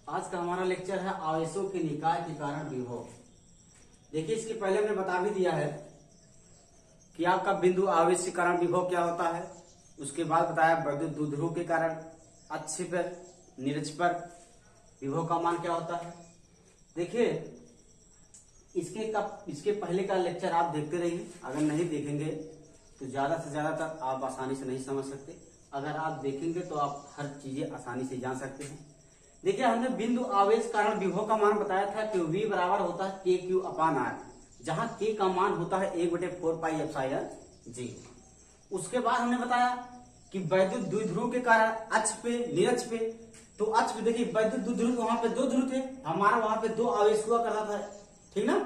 आज का हमारा लेक्चर है आवेशों के निकाय के कारण विभव। देखिए, इसके पहले हमने बता भी दिया है कि आपका बिंदु आवेश के कारण विभव क्या होता है। उसके बाद बताया वैद्युत द्विध्रुव के कारण अक्ष पर निरक्ष पर विभव का मान क्या होता है। देखिए, इसके पहले का लेक्चर आप देखते रहिए। अगर नहीं देखेंगे तो ज्यादा से ज्यादा तक आप आसानी से नहीं समझ सकते। अगर आप देखेंगे तो आप हर चीजें आसानी से जान सकते हैं। देखिए, हमने बिंदु आवेश कारण विभव का मान बताया था कि V बराबर होता है के क्यू अपान आर, जहां के का मान होता है 1/4 पाई एप्सिलॉन जी। उसके बाद हमने बताया कि वैद्युत द्विध्रुव के कारण अक्ष पे निरक्ष पे, तो अक्ष पे देखिए वैद्युत द्विध्रुव वहां पे 2 ध्रुव थे, हमारा वहां पे 2 आवेश हुआ करता था, ठीक ना।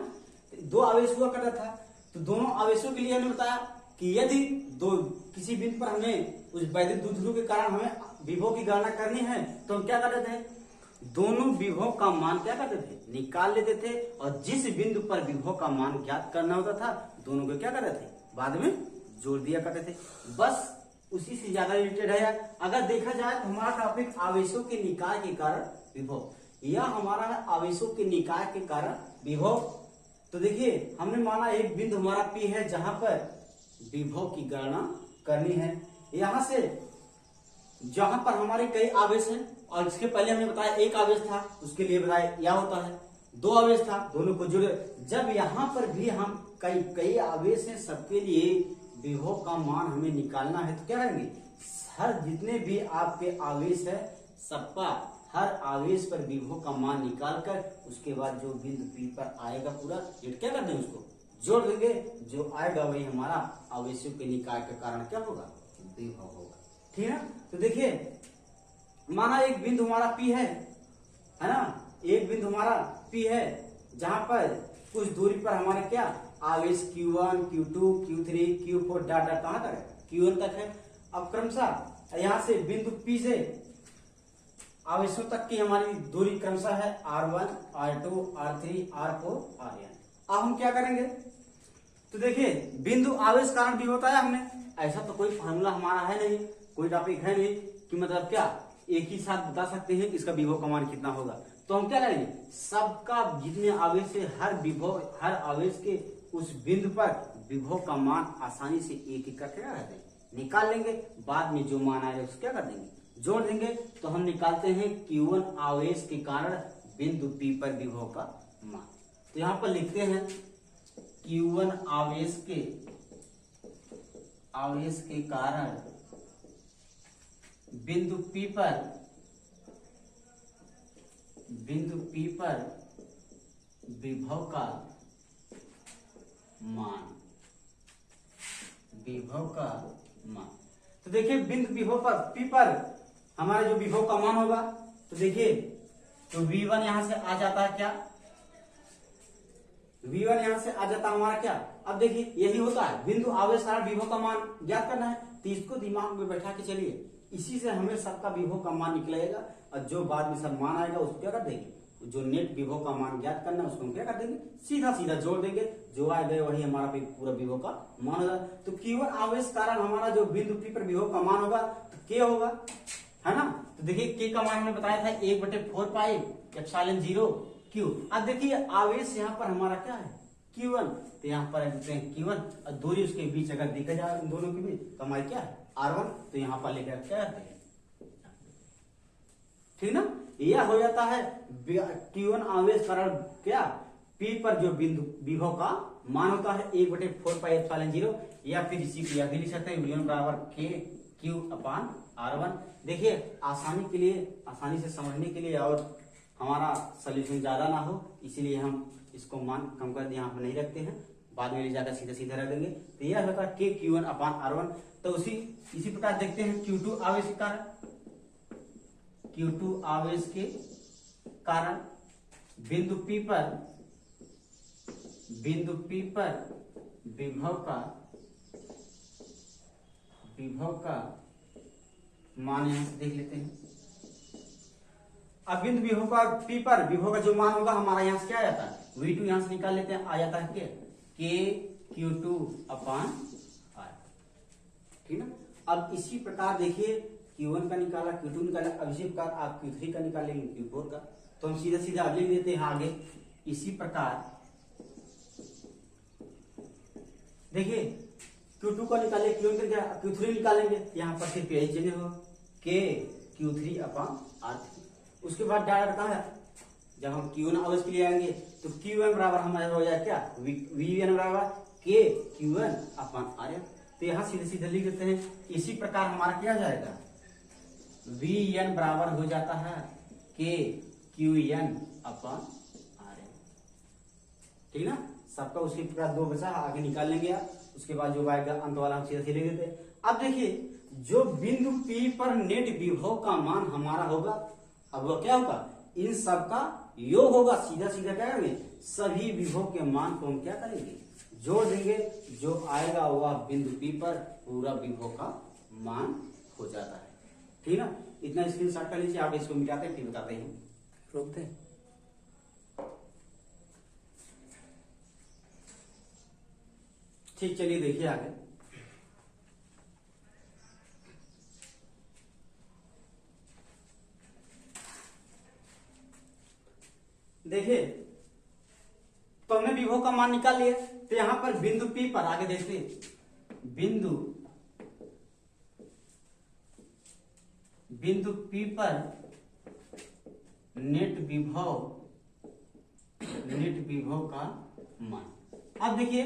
2 आवेश हुआ करता था, तो दोनों आवेशों के लिए हमने बताया कि यदि किसी बिंदु पर हमें उस वैद्युत द्विध्रुव के कारण हमें विभव की गणना करनी है तो हम क्या करते थे, दोनों विभव का मान क्या करते थे, निकाल लेते थे। और जिस बिंदु पर विभव का मान ज्ञात करना होता था दोनों को क्या करते थे, बाद में जोड़ दिया करते थे। बस उसी से ज्यादा रिलेटेड है। अगर देखा जाए तो हमारा टॉपिक आवेशों के निकाय के कारण विभव, यह हमारा है आवेशों के निकाय के कारण विभव। तो देखिए, हमने माना एक बिंदु हमारा P है जहां पर विभव की गणना करनी है। यहां से जहां पर हमारे कई आवेश हैं, और इसके पहले हमने बताया एक आवेश था, उसके लिए बताया यह होता है 2 आवेश था, दोनों को जुड़े। जब यहां पर भी हम कई आवेश हैं, सबके लिए विभव का मान हमें निकालना है तो क्या करेंगे, हर जितने भी आपके आवेश है सबका हर आवेश पर विभव का मान निकाल कर उसके बाद जो बिंदु P पर आएगा पूरा ये क्या कर देंगे, उसको जोड़ देंगे। जो आएगा वही हमारा आवेशों के निकाय के कारण क्या होगा, विभव होगा, ठीक है। तो देखिए, माना एक बिंदु हमारा P है ना, एक बिंदु हमारा P है जहां पर कुछ दूरी पर हमारे क्या आवेश Q1, Q2, Q3, Q4 dot dot कहां तक है, Q1 तक है। अब क्रमशः यहां से बिंदु P से आवेशों तक की हमारी दूरी क्रमशः है R1, R2, R3, R4, Rn। अब हम क्या करेंगे, तो देखिए बिंदु आवेश कारण भी होता है। हमने ऐसा तो कोई फार्मूला हमारा है नहीं, कोई टॉपिक है नहीं कि मतलब क्या एक ही साथ बता सकते हैं इसका विभव का मान कितना होगा। तो हम क्या करेंगे, सबका जितने आवेश है हर आवेश के उस बिंदु पर विभव का मान आसानी से एक एक करके क्या करते हैं, निकाल लेंगे। बाद में जो मान आएगा उसको क्या कर देंगे, जोड़ देंगे। तो हम निकालते हैं Q1 आवेश के कारण बिंदु P पर विभव का मान। तो यहां पर लिखते हैं Q1 आवेश के कारण बिंदु P पर विभव का मान, तो देखिए बिंदु विभव पर P पर हमारा जो विभव का मान होगा, तो देखिए तो V1 यहां से आ जाता है क्या, V1 यहां से आ जाता है हमारा क्या। अब देखिए यही होता है बिंदु आवेश कारण विभव का मान ज्ञात करना है, तो इसको दिमाग में बैठा के चलिए, इसी से हमें सबका विभव का मान निकलेगा। और जो बाद में सब मान आएगा उसको क्या कर देंगे, जो नेट विभव का मान ज्ञात करना है उसको हम क्या कर देंगे, सीधा सीधा जोड़ देंगे। जो आएगा वही हमारा पूरा विभव का मान होगा। तो Q1 आवेश कारण हमारा जो बिंदु P पर विभव का मान होगा तो K होगा, है ना। तो देखिए K का मान हमने बताया था 1/4 पाई एप्सिलॉन 0 Q। अब देखिए आवेश यहाँ पर हमारा क्या है Q1, तो यहाँ पर लिखते हैं Q1 और दूरी उसके बीच अगर देखा जाए इन दोनों के बीच तो हमारी क्या है R1, तो यहाँ पर लेकर क्या करते हैं, ठीक ना। यह हो जाता है Q1 आवेश कारण क्या P पर जो बिंदु विभव का मान होता है 1/4 पाई एप्सिलॉन 0, या फिर इसी को यह भी लिख सकते हैं V1 बराबर K Q अपान R1। देखिए आसानी के लिए, आसानी से समझने के लिए और हमारा सोल्यूशन ज्यादा ना हो इसलिए हम इसको मान कम कर यहाँ पर नहीं रखते हैं, बाद में ले जाकर सीधा सीधा रख देंगे। तो यह होगा K Q1 अपान R1। तो इसी प्रकार देखते हैं Q2 आवेश के कारण, Q2 आवेश के कारण बिंदु P पर विभव का मान यहां से देख लेते हैं। अब बिंदु विभव का P पर विभव का जो मान होगा हमारा यहां से क्या आ जाता है, V2 यहां से निकाल लेते हैं, आ जाता है K Q2 अपान R, ठीक ना। अब इसी प्रकार देखिए Q1 का निकाला, Q2 निकाला, अब इसी प्रकार आप Q3 का निकालेंगे, Q4 का, तो हम सीधा सीधा लिख देते हैं आगे। इसी प्रकार देखिए Q2 का निकाले, Q1 का निकाले, Q3 निकालेंगे, यहाँ पर सिर्फ यही चीजें हो K Q3 अपॉन R3। उसके बाद डायरेक्ट कहाँ है, जब हम Q1 आवेश के लिए आएंगे तो Q1 बराबर हमारा हो जाए क्या, V1 बराबर K Q1 अपॉन R1। तो यहाँ सीधे सीधे लिख देते हैं। इसी प्रकार हमारा क्या जाएगा, Vn बराबर हो जाता है K Qn अपॉन Rn। ठीक ना, सबका उसी प्रकार दो बचा, आगे निकाल लेंगे आप। उसके बाद जो आएगा अंत वाला हम सीधे सीधे लिख देते हैं। अब देखिए जो बिंदु P पर नेट विभव का मान हमारा होगा, अब वो क्या होगा, इन सबका योग होगा। सीधा सीधा क्या करेंगे, सभी विभव के मान को हम क्या करेंगे, जोड़ देंगे। जो आएगा वह बिंदु P पर पूरा विभव का मान हो जाता है। ठीक ना, इतना स्क्रीनशॉट कर लीजिए। आप इसको मिटाते हैं फिर बताते हैं, रोकते हैं। ठीक, चलिए देखिए आगे। देखिए तो हमने विभव का मान निकाल लिया। तो यहां पर बिंदु P पर आगे देखते हैं, बिंदु P पर नेट विभव का मान। अब देखिए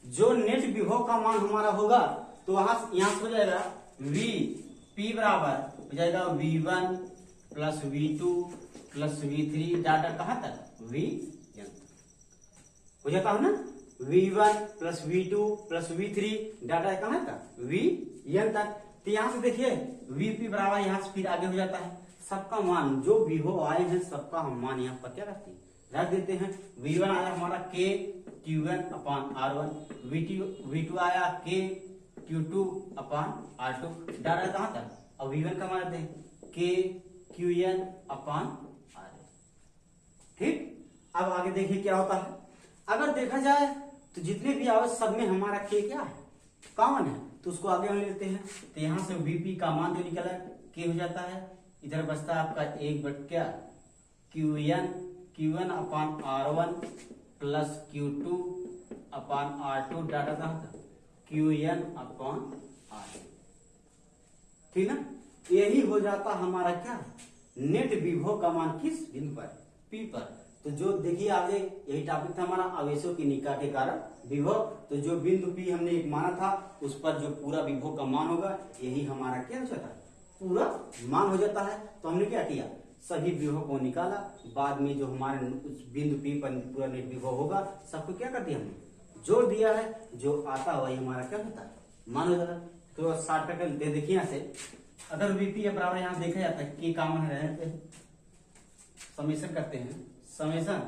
जो नेट विभव का मान हमारा होगा तो वहां यहां से हो जाएगा P बराबर हो जाएगा V1 plus V2 plus V3 data कहां तक, Vn हो जाता है ना, V1 plus V2 plus V3 data कहां तक, Vn तक। तो यहां से देखिए Vp बराबर यहां से फिर आगे हो जाता है सबका मान, जो विभव आए हैं सबका हम मान यहाँ पर क्या करते हैं, रख देते हैं। V1 आया हमारा K Q1 upon R1, V2 आया K Q2 upon R2 data कहां तक, अब V1 का मान देते हैं K Qn अपॉन R। ठीक, अब आगे देखिए क्या होता है। अगर देखा जाए तो जितने भी आवेश सब में हमारा K क्या है, कॉमन है, तो उसको आगे हम लेते हैं। तो यहां से Vp का मान जो निकला K हो जाता है, इधर बचता है आपका एक बट क्या Q1 upon R1 plus Q2 upon R2 data कहां था, Qn अपॉन R। ठीक ना, यही हो जाता हमारा क्या, नेट विभव का मान किस बिंदु पर, P पर। तो जो देखिए आगे यही टॉपिक था हमारा, आवेशों की निकाय के कारण विभव। तो जो बिंदु P हमने एक माना था उस पर जो पूरा विभव का मान होगा यही हमारा क्या हो जाता है, पूरा मान हो जाता है। तो हमने क्या किया, सभी विभव को निकाला, बाद में जो हमारे उस बिंदु P पर पूरा नेट विभव होगा सबको क्या कर दिया हमने, जोड़ दिया है। जो आता वही हमारा क्या होता है, मान हो जाता है। तो शॉर्टकट देखिए यहाँ से, अगर Vp बराबर यहाँ देखा जाता है कि कॉमन है, समेशन करते हैं, समेशन।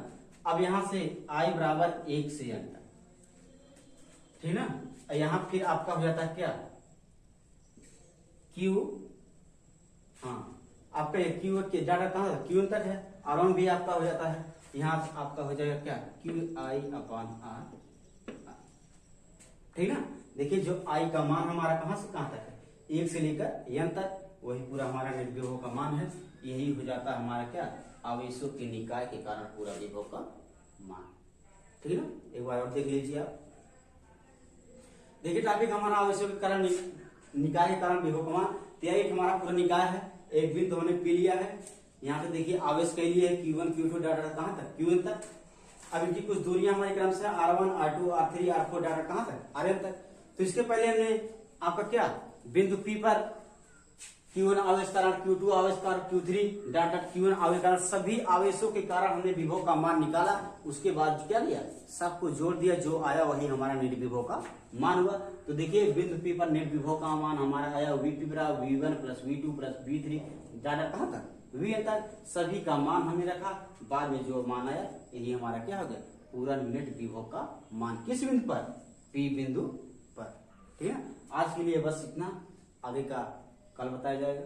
अब यहां से I बराबर 1 से n तक, ठीक ना। यहां फिर आपका हो जाता है क्या, Q, हाँ आपका Q के डाटा कहां Q तक है, R1 भी आपका हो जाता है। यहाँ आपका हो जाएगा क्या, QI अपॉन R। ठीक ना, देखिए जो I का मान हमारा कहां से कहां तक है, 1 से लेकर n तक, वही पूरा हमारा नेट विभव का मान है। यही हो जाता है हमारा क्या, आवेशों के निकाय के कारण पूरा विभव का मान। ठीक है ना, एक बार और देख लीजिए आप। देखिए टॉपिक हमारा आवेशों के कारण निकाय के कारण विभव का मान। तो एक हमारा पूरा निकाय है, एक बिंदु हमने पी लिया है। यहाँ से देखिए आवेश के लिए Q1 Q2 डाटा कहां तक, Qn तक। अब इनकी कुछ दूरियां हमारे क्रम से R1 R2 R3 R4 data कहां तक, Rn तक। तो इसके पहले हमने आपका क्या, बिंदु P पर Q1 आवेश कारण, Q2 आवेश कारण, Q3 डाटा Q1 आवेश कारण, सभी आवेशों के कारण हमने विभव का मान निकाला। उसके बाद क्या लिया, सबको जोड़ दिया, जो आया वही हमारा नेट विभव का मान हुआ। तो देखिए बिंदु P पर नेट विभव का मान हमारा आया Vp बराबर V1 plus V2 plus V3 data कहां तक, Vn तक। सभी का मान हमने रखा, बाद में जो मान आया यही हमारा क्या हो गया, पूरा नेट विभव का मान। किस बिंदु पर, P बिंदु पर। ठीक है, आज के लिए बस इतना, आगे का कल बताया जाएगा।